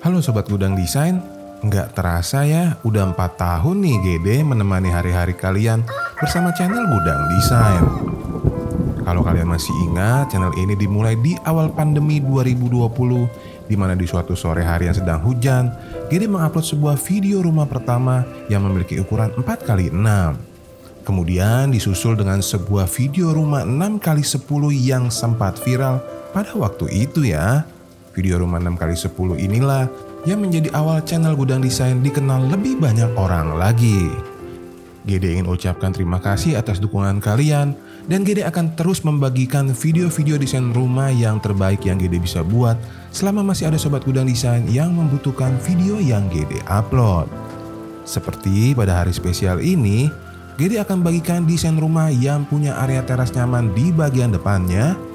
Halo Sobat Gudang Desain, nggak terasa ya udah 4 tahun nih Gede menemani hari-hari kalian bersama channel Gudang Desain. Kalau kalian masih ingat, channel ini dimulai di awal pandemi 2020, di mana di suatu sore hari yang sedang hujan, Gede mengupload sebuah video rumah pertama yang memiliki ukuran 4x6. Kemudian disusul dengan sebuah video rumah 6x10 yang sempat viral pada waktu itu ya. Video rumah 6x10 inilah yang menjadi awal channel Gudang Desain dikenal lebih banyak orang lagi. Gede ingin ucapkan terima kasih atas dukungan kalian, dan Gede akan terus membagikan video-video desain rumah yang terbaik yang Gede bisa buat selama masih ada Sobat Gudang Desain yang membutuhkan video yang Gede upload. Seperti pada hari spesial ini, Gede akan bagikan desain rumah yang punya area teras nyaman di bagian depannya.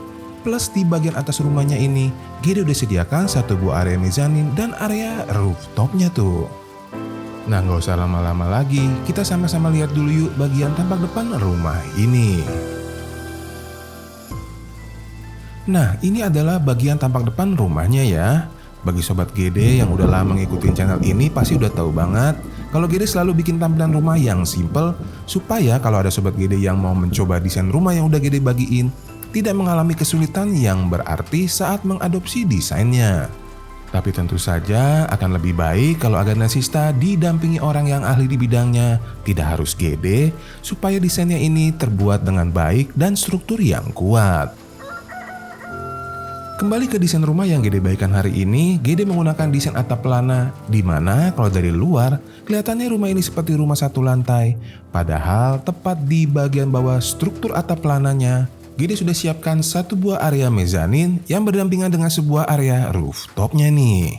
Plus di bagian atas rumahnya ini, Gede udah sediakan satu buah area mezanin dan area rooftopnya tuh. Nah, nggak usah lama-lama lagi, kita sama-sama lihat dulu yuk bagian tampak depan rumah ini. Nah, ini adalah bagian tampak depan rumahnya ya. Bagi Sobat Gede yang udah lama ngikutin channel ini pasti udah tahu banget kalau Gede selalu bikin tampilan rumah yang simple, supaya kalau ada Sobat Gede yang mau mencoba desain rumah yang udah Gede bagiin, tidak mengalami kesulitan yang berarti saat mengadopsi desainnya. Tapi tentu saja akan lebih baik kalau Agandasista didampingi orang yang ahli di bidangnya, tidak harus Gede, supaya desainnya ini terbuat dengan baik dan struktur yang kuat. Kembali ke desain rumah yang Gede bagikan hari ini, Gede menggunakan desain atap pelana, di mana kalau dari luar kelihatannya rumah ini seperti rumah satu lantai, padahal tepat di bagian bawah struktur atap pelananya, Gede sudah siapkan satu buah area mezanin yang berdampingan dengan sebuah area rooftopnya nih.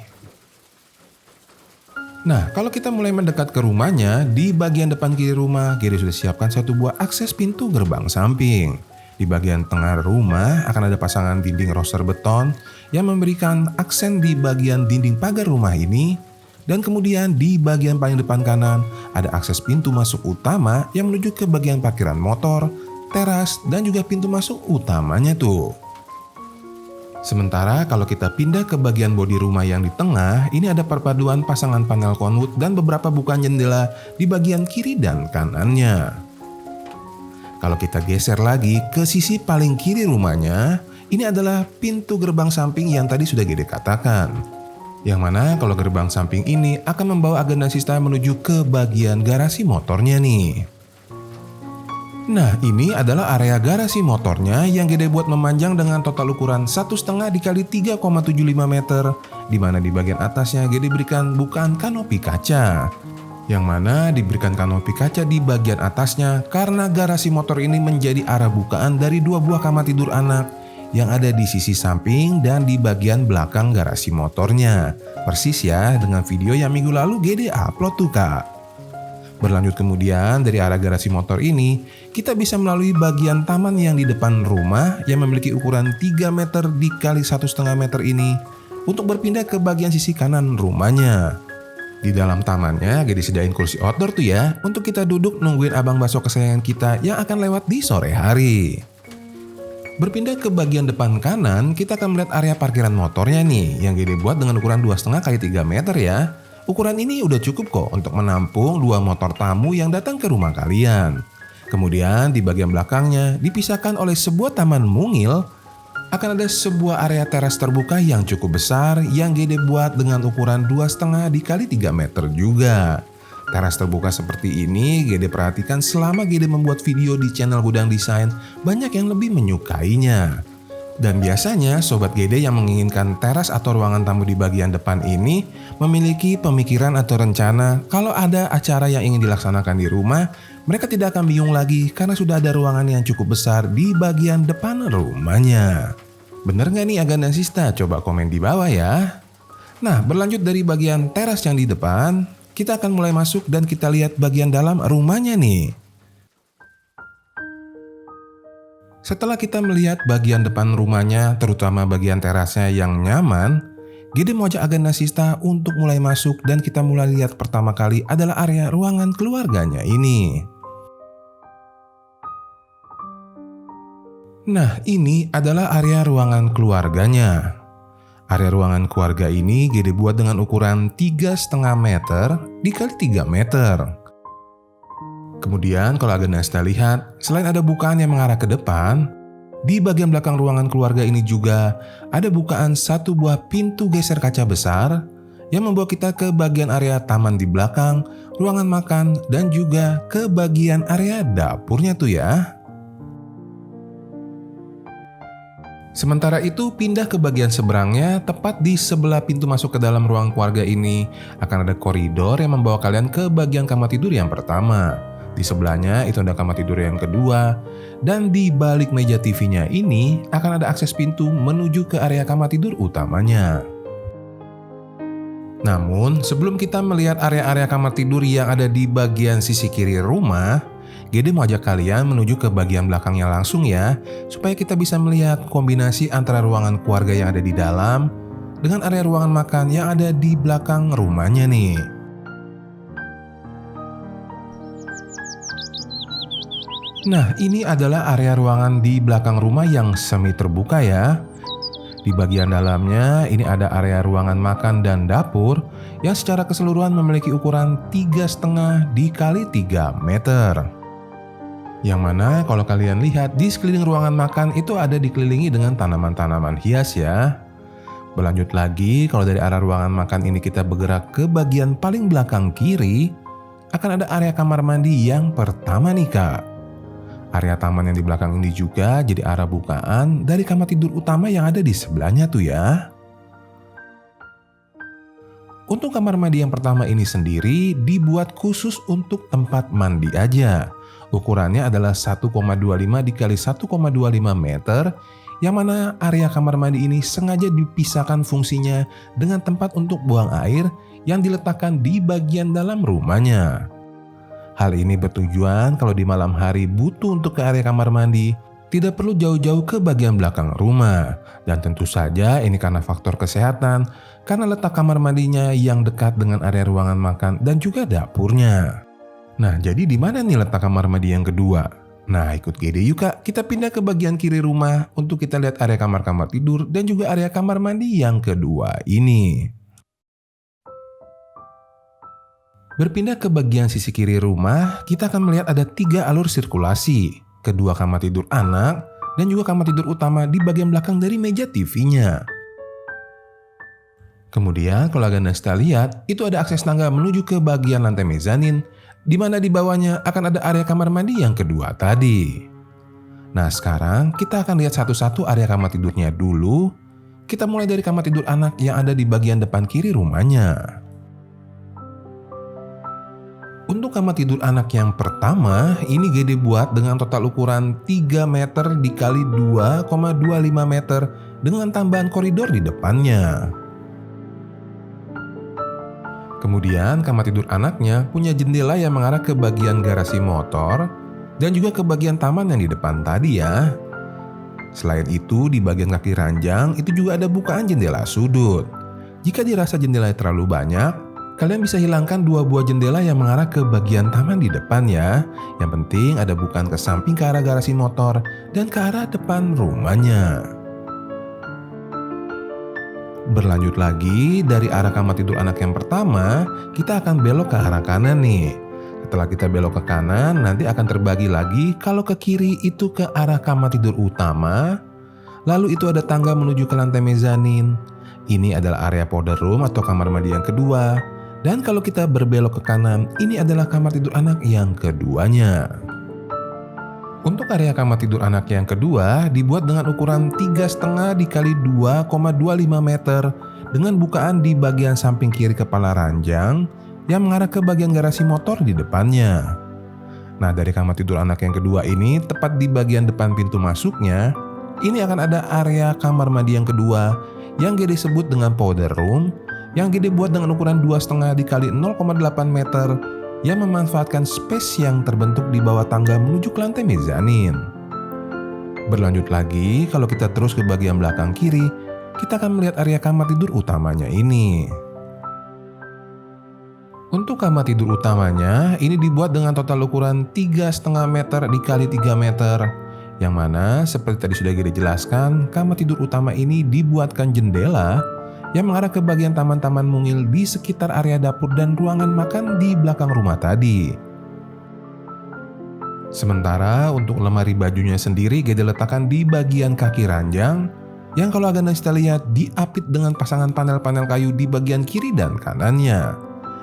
Nah, kalau kita mulai mendekat ke rumahnya, di bagian depan kiri rumah, Gede sudah siapkan satu buah akses pintu gerbang samping. Di bagian tengah rumah akan ada pasangan dinding roster beton yang memberikan aksen di bagian dinding pagar rumah ini. Dan kemudian di bagian paling depan kanan ada akses pintu masuk utama yang menuju ke bagian parkiran motor, teras, dan juga pintu masuk utamanya tuh. Sementara kalau kita pindah ke bagian bodi rumah yang di tengah, ini ada perpaduan pasangan panel konwood dan beberapa bukaan jendela di bagian kiri dan kanannya. Kalau kita geser lagi ke sisi paling kiri rumahnya, ini adalah pintu gerbang samping yang tadi sudah Gede katakan. Yang mana kalau gerbang samping ini akan membawa Agandasista menuju ke bagian garasi motornya nih. Nah, ini adalah area garasi motornya yang Gede buat memanjang dengan total ukuran 1,5 dikali 3,75 meter, di mana di bagian atasnya Gede berikan bukaan kanopi kaca. Yang mana diberikan kanopi kaca di bagian atasnya karena garasi motor ini menjadi arah bukaan dari dua buah kamar tidur anak yang ada di sisi samping dan di bagian belakang garasi motornya. Persis ya dengan video yang minggu lalu Gede upload tuh kak. Berlanjut kemudian dari arah garasi motor ini, kita bisa melalui bagian taman yang di depan rumah yang memiliki ukuran 3 meter dikali 1,5 meter ini untuk berpindah ke bagian sisi kanan rumahnya. Di dalam tamannya Gede sediain kursi outdoor tuh ya untuk kita duduk nungguin abang bakso kesayangan kita yang akan lewat di sore hari. Berpindah ke bagian depan kanan, kita akan melihat area parkiran motornya nih yang Gede buat dengan ukuran 2,5 kali 3 meter ya. Ukuran ini udah cukup kok untuk menampung 2 motor tamu yang datang ke rumah kalian. Kemudian di bagian belakangnya dipisahkan oleh sebuah taman mungil. Akan ada sebuah area teras terbuka yang cukup besar yang Gede buat dengan ukuran 2,5 dikali 3 meter juga. Teras terbuka seperti ini Gede perhatikan selama Gede membuat video di channel Gudang Desain, banyak yang lebih menyukainya. Dan biasanya Sobat Gede yang menginginkan teras atau ruangan tamu di bagian depan ini memiliki pemikiran atau rencana kalau ada acara yang ingin dilaksanakan di rumah, mereka tidak akan bingung lagi karena sudah ada ruangan yang cukup besar di bagian depan rumahnya. Bener gak nih Agandasista? Coba komen di bawah ya. Nah, berlanjut dari bagian teras yang di depan, kita akan mulai masuk dan kita lihat bagian dalam rumahnya nih. Setelah kita melihat bagian depan rumahnya, terutama bagian terasnya yang nyaman, Gede mau ajak Agandasista untuk mulai masuk dan kita mulai lihat pertama kali adalah area ruangan keluarganya ini. Nah, ini adalah area ruangan keluarganya. Area ruangan keluarga ini Gede buat dengan ukuran 3,5 meter dikali 3 meter. Kemudian kalau Agnesta lihat, selain ada bukaan yang mengarah ke depan, di bagian belakang ruangan keluarga ini juga ada bukaan satu buah pintu geser kaca besar yang membawa kita ke bagian area taman di belakang, ruangan makan, dan juga ke bagian area dapurnya tuh ya. Sementara itu pindah ke bagian seberangnya, tepat di sebelah pintu masuk ke dalam ruang keluarga ini akan ada koridor yang membawa kalian ke bagian kamar tidur yang pertama. Di sebelahnya itu ada kamar tidur yang kedua, dan di balik meja TV-nya ini akan ada akses pintu menuju ke area kamar tidur utamanya. Namun sebelum kita melihat area-area kamar tidur yang ada di bagian sisi kiri rumah, Gede mau ajak kalian menuju ke bagian belakangnya langsung ya, supaya kita bisa melihat kombinasi antara ruangan keluarga yang ada di dalam dengan area ruangan makan yang ada di belakang rumahnya nih. Nah, ini adalah area ruangan di belakang rumah yang semi terbuka ya. Di bagian dalamnya ini ada area ruangan makan dan dapur yang secara keseluruhan memiliki ukuran 3,5 dikali 3 meter. Yang mana kalau kalian lihat di sekeliling ruangan makan itu ada dikelilingi dengan tanaman-tanaman hias ya. Berlanjut lagi, kalau dari arah ruangan makan ini kita bergerak ke bagian paling belakang kiri, akan ada area kamar mandi yang pertama nih kak. Area taman yang di belakang ini juga jadi arah bukaan dari kamar tidur utama yang ada di sebelahnya tuh ya. Untuk kamar mandi yang pertama ini sendiri dibuat khusus untuk tempat mandi aja. Ukurannya adalah 1,25 dikali 1,25 meter, yang mana area kamar mandi ini sengaja dipisahkan fungsinya dengan tempat untuk buang air yang diletakkan di bagian dalam rumahnya. Hal ini bertujuan kalau di malam hari butuh untuk ke area kamar mandi, tidak perlu jauh-jauh ke bagian belakang rumah. Dan tentu saja ini karena faktor kesehatan, karena letak kamar mandinya yang dekat dengan area ruangan makan dan juga dapurnya. Nah, jadi di mana nih letak kamar mandi yang kedua? Nah, ikut Gede yuk kak, kita pindah ke bagian kiri rumah untuk kita lihat area kamar-kamar tidur dan juga area kamar mandi yang kedua ini. Berpindah ke bagian sisi kiri rumah, kita akan melihat ada 3 alur sirkulasi, kedua kamar tidur anak dan juga kamar tidur utama di bagian belakang dari meja TV-nya. Kemudian kalau Agnesta lihat, itu ada akses tangga menuju ke bagian lantai mezanin, di mana di bawahnya akan ada area kamar mandi yang kedua tadi. Nah sekarang kita akan lihat satu-satu area kamar tidurnya dulu. Kita mulai dari kamar tidur anak yang ada di bagian depan kiri rumahnya. Untuk kamar tidur anak yang pertama, ini Gede buat dengan total ukuran 3 meter dikali 2,25 meter dengan tambahan koridor di depannya. Kemudian kamar tidur anaknya punya jendela yang mengarah ke bagian garasi motor dan juga ke bagian taman yang di depan tadi ya. Selain itu di bagian kaki ranjang itu juga ada bukaan jendela sudut. Jika dirasa jendela terlalu banyak, kalian bisa hilangkan 2 buah jendela yang mengarah ke bagian taman di depan ya. Yang penting ada bukaan ke samping ke arah garasi motor dan ke arah depan rumahnya. Berlanjut lagi, dari arah kamar tidur anak yang pertama, kita akan belok ke arah kanan nih. Setelah kita belok ke kanan, nanti akan terbagi lagi kalau ke kiri itu ke arah kamar tidur utama. Lalu itu ada tangga menuju ke lantai mezanin. Ini adalah area powder room atau kamar mandi yang kedua. Dan kalau kita berbelok ke kanan, ini adalah kamar tidur anak yang keduanya. Untuk area kamar tidur anak yang kedua dibuat dengan ukuran 3,5 dikali 2,25 meter dengan bukaan di bagian samping kiri kepala ranjang yang mengarah ke bagian garasi motor di depannya. Nah dari kamar tidur anak yang kedua ini tepat di bagian depan pintu masuknya, ini akan ada area kamar mandi yang kedua yang Gede sebut dengan powder room yang Gede buat dengan ukuran 2,5 dikali 0,8 meter yang memanfaatkan space yang terbentuk di bawah tangga menuju ke lantai mezanin. Berlanjut lagi, kalau kita terus ke bagian belakang kiri, kita akan melihat area kamar tidur utamanya ini. Untuk kamar tidur utamanya, ini dibuat dengan total ukuran 3,5 meter dikali 3 meter. Yang mana, seperti tadi sudah Gede jelaskan, kamar tidur utama ini dibuatkan jendela yang mengarah ke bagian taman-taman mungil di sekitar area dapur dan ruangan makan di belakang rumah tadi. Sementara untuk lemari bajunya sendiri Gede letakkan di bagian kaki ranjang yang kalau Aga Nesta lihat diapit dengan pasangan panel-panel kayu di bagian kiri dan kanannya.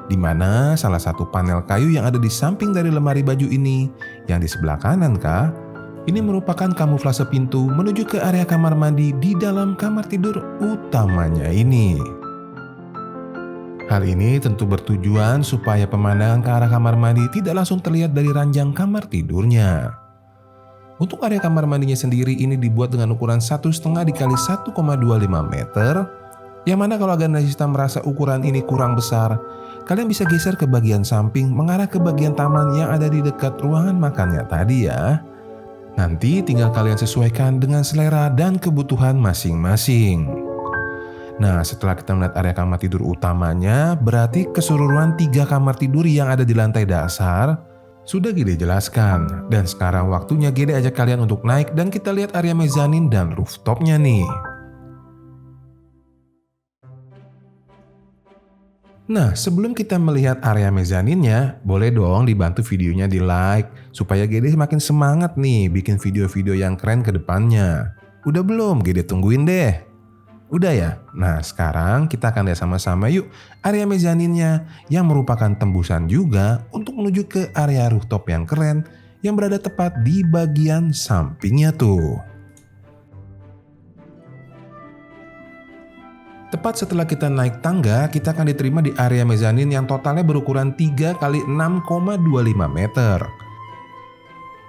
Di mana salah satu panel kayu yang ada di samping dari lemari baju ini, yang di sebelah kanan kah, ini merupakan kamuflase pintu menuju ke area kamar mandi di dalam kamar tidur utamanya ini. Hal ini tentu bertujuan supaya pemandangan ke arah kamar mandi tidak langsung terlihat dari ranjang kamar tidurnya. Untuk area kamar mandinya sendiri ini dibuat dengan ukuran 1,5 dikali 1,25 meter, yang mana kalau Aga Nesta merasa ukuran ini kurang besar, kalian bisa geser ke bagian samping mengarah ke bagian taman yang ada di dekat ruangan makannya tadi ya. Nanti tinggal kalian sesuaikan dengan selera dan kebutuhan masing-masing. Nah, setelah kita melihat area kamar tidur utamanya, berarti keseluruhan 3 kamar tidur yang ada di lantai dasar sudah Gede jelaskan. Dan sekarang waktunya Gede ajak kalian untuk naik dan kita lihat area mezanin dan rooftopnya nih. Nah, sebelum kita melihat area mezaninnya, boleh dong dibantu videonya di like, supaya Gede makin semangat nih bikin video-video yang keren ke depannya. Udah belum? Gede tungguin deh. Udah ya? Nah, sekarang kita akan lihat sama-sama yuk area mezaninnya yang merupakan tembusan juga untuk menuju ke area rooftop yang keren yang berada tepat di bagian sampingnya tuh. Tepat setelah kita naik tangga, kita akan diterima di area mezanin yang totalnya berukuran 3 kali 6,25 meter.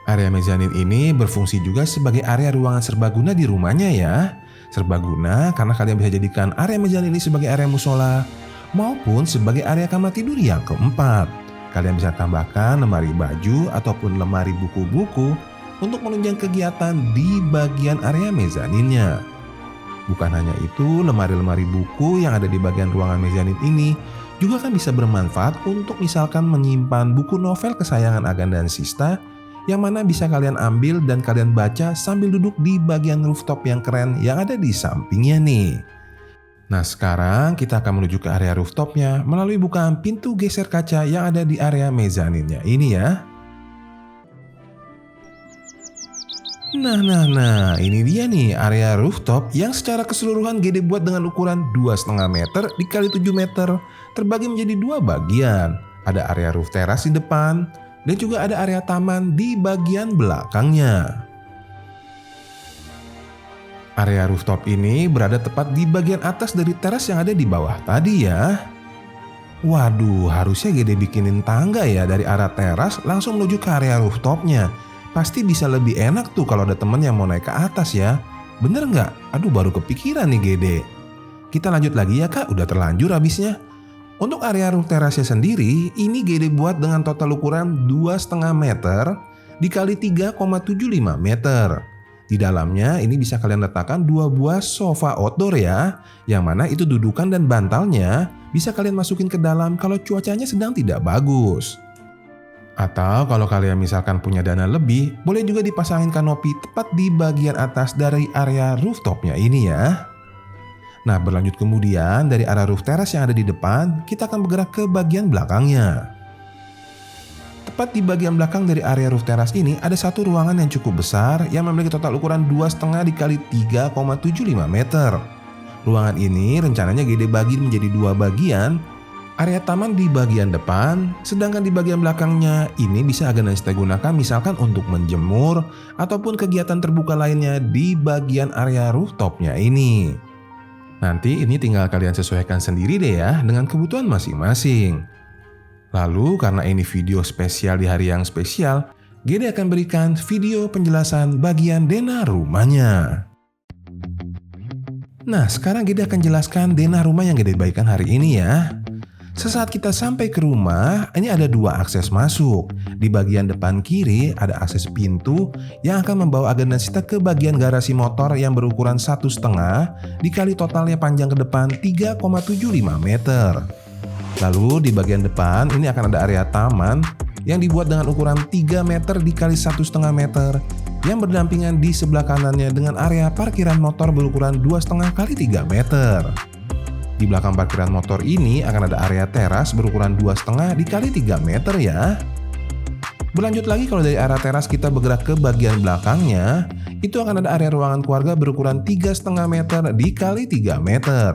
Area mezanin ini berfungsi juga sebagai area ruangan serbaguna di rumahnya ya. Serbaguna karena kalian bisa jadikan area mezanin ini sebagai area musola maupun sebagai area kamar tidur yang keempat. Kalian bisa tambahkan lemari baju ataupun lemari buku-buku untuk menunjang kegiatan di bagian area mezaninnya. Bukan hanya itu, lemari-lemari buku yang ada di bagian ruangan mezanin ini juga kan bisa bermanfaat untuk misalkan menyimpan buku novel kesayangan Agan dan Sista yang mana bisa kalian ambil dan kalian baca sambil duduk di bagian rooftop yang keren yang ada di sampingnya nih. Nah, sekarang kita akan menuju ke area rooftopnya melalui bukaan pintu geser kaca yang ada di area mezaninnya ini ya. Nah, ini dia nih area rooftop yang secara keseluruhan Gede buat dengan ukuran 2,5 meter dikali 7 meter terbagi menjadi 2 bagian. Ada area roof teras di depan dan juga ada area taman di bagian belakangnya. Area rooftop ini berada tepat di bagian atas dari teras yang ada di bawah tadi ya. Waduh, harusnya Gede bikinin tangga ya dari arah teras langsung menuju ke area rooftopnya. Pasti bisa lebih enak tuh kalau ada temen yang mau naik ke atas ya. Bener nggak? Aduh, baru kepikiran nih Gede. Kita lanjut lagi ya kak, udah terlanjur habisnya. Untuk area roof terasnya sendiri, ini Gede buat dengan total ukuran 2,5 meter dikali 3,75 meter. Di dalamnya ini bisa kalian letakkan 2 buah sofa outdoor ya. Yang mana itu dudukan dan bantalnya bisa kalian masukin ke dalam kalau cuacanya sedang tidak bagus. Atau kalau kalian misalkan punya dana lebih, boleh juga dipasangin kanopi tepat di bagian atas dari area rooftopnya ini ya. Nah, berlanjut kemudian dari area roof teras yang ada di depan, kita akan bergerak ke bagian belakangnya. Tepat di bagian belakang dari area roof teras ini ada satu ruangan yang cukup besar yang memiliki total ukuran 2,5 dikali 3,75 meter. Ruangan ini rencananya Gede bagi menjadi 2 bagian. Area taman di bagian depan, sedangkan di bagian belakangnya ini bisa Aga Nesta gunakan misalkan untuk menjemur ataupun kegiatan terbuka lainnya di bagian area rooftopnya ini. Nanti ini tinggal kalian sesuaikan sendiri deh ya dengan kebutuhan masing-masing. Lalu karena ini video spesial di hari yang spesial, Gede akan berikan video penjelasan bagian denah rumahnya. Nah, sekarang Gede akan jelaskan denah rumah yang Gede bagikan hari ini ya. Sesaat kita sampai ke rumah, ini ada 2 akses masuk. Di bagian depan kiri ada akses pintu yang akan membawa Aga dan Sista ke bagian garasi motor yang berukuran 1,5 dikali totalnya panjang ke depan 3,75 meter. Lalu di bagian depan ini akan ada area taman yang dibuat dengan ukuran 3 meter dikali 1,5 meter yang berdampingan di sebelah kanannya dengan area parkiran motor berukuran 2,5 kali 3 meter. Di belakang parkiran motor ini akan ada area teras berukuran 2,5 dikali 3 meter ya. Berlanjut lagi, kalau dari area teras kita bergerak ke bagian belakangnya, itu akan ada area ruangan keluarga berukuran 3,5 meter dikali 3 meter.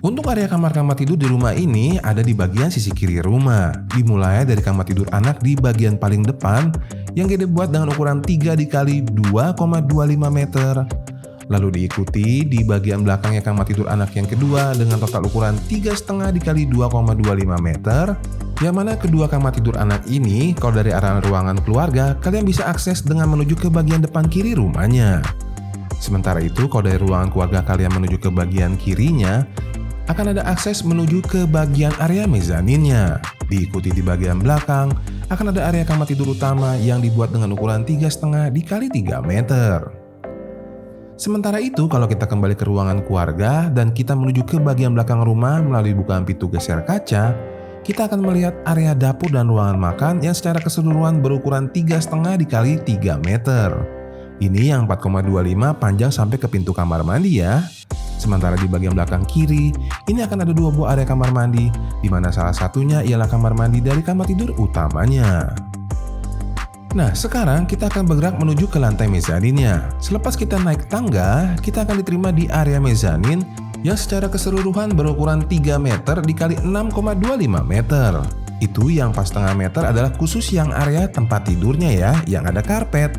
Untuk area kamar-kamar tidur di rumah ini ada di bagian sisi kiri rumah. Dimulai dari kamar tidur anak di bagian paling depan yang dibuat dengan ukuran 3 dikali 2,25 meter. Lalu diikuti di bagian belakangnya kamar tidur anak yang kedua dengan total ukuran 3,5 dikali 2,25 meter. Yang mana kedua kamar tidur anak ini kalau dari arah ruangan keluarga kalian bisa akses dengan menuju ke bagian depan kiri rumahnya. Sementara itu kalau dari ruangan keluarga kalian menuju ke bagian kirinya, akan ada akses menuju ke bagian area mezaninnya. Diikuti di bagian belakang, akan ada area kamar tidur utama yang dibuat dengan ukuran 3,5 dikali 3 meter. Sementara itu, kalau kita kembali ke ruangan keluarga dan kita menuju ke bagian belakang rumah melalui bukaan pintu geser kaca, kita akan melihat area dapur dan ruangan makan yang secara keseluruhan berukuran 3,5 dikali 3 meter. Ini yang 4,25 panjang sampai ke pintu kamar mandi ya. Sementara di bagian belakang kiri, ini akan ada 2 buah area kamar mandi, di mana salah satunya ialah kamar mandi dari kamar tidur utamanya. Nah, sekarang kita akan bergerak menuju ke lantai mezaninnya. Selepas kita naik tangga, kita akan diterima di area mezanin yang secara keseluruhan berukuran 3 meter dikali 6,25 meter. Itu yang pas setengah meter adalah khusus yang area tempat tidurnya ya, yang ada karpet.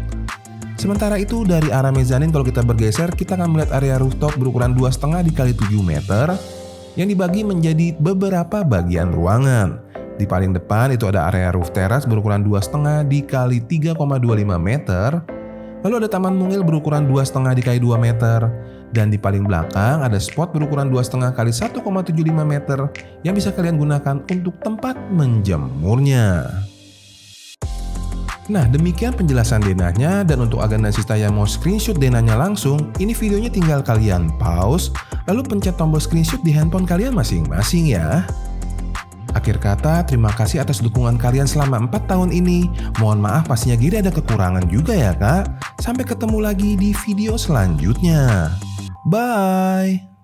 Sementara itu dari arah mezanin kalau kita bergeser, kita akan melihat area rooftop berukuran 2,5 dikali 7 meter yang dibagi menjadi beberapa bagian ruangan. Di paling depan itu ada area roof teras berukuran 2,5 dikali 3,25 meter. Lalu ada taman mungil berukuran 2,5 dikali 2 meter. Dan di paling belakang ada spot berukuran 2,5 kali 1,75 meter yang bisa kalian gunakan untuk tempat menjemurnya. Nah, demikian penjelasan denahnya, dan untuk agen dan Sista yang mau screenshot denahnya langsung, ini videonya tinggal kalian pause, lalu pencet tombol screenshot di handphone kalian masing-masing ya. Akhir kata, terima kasih atas dukungan kalian selama 4 tahun ini. Mohon maaf pastinya Giri ada kekurangan juga ya kak. Sampai ketemu lagi di video selanjutnya. Bye!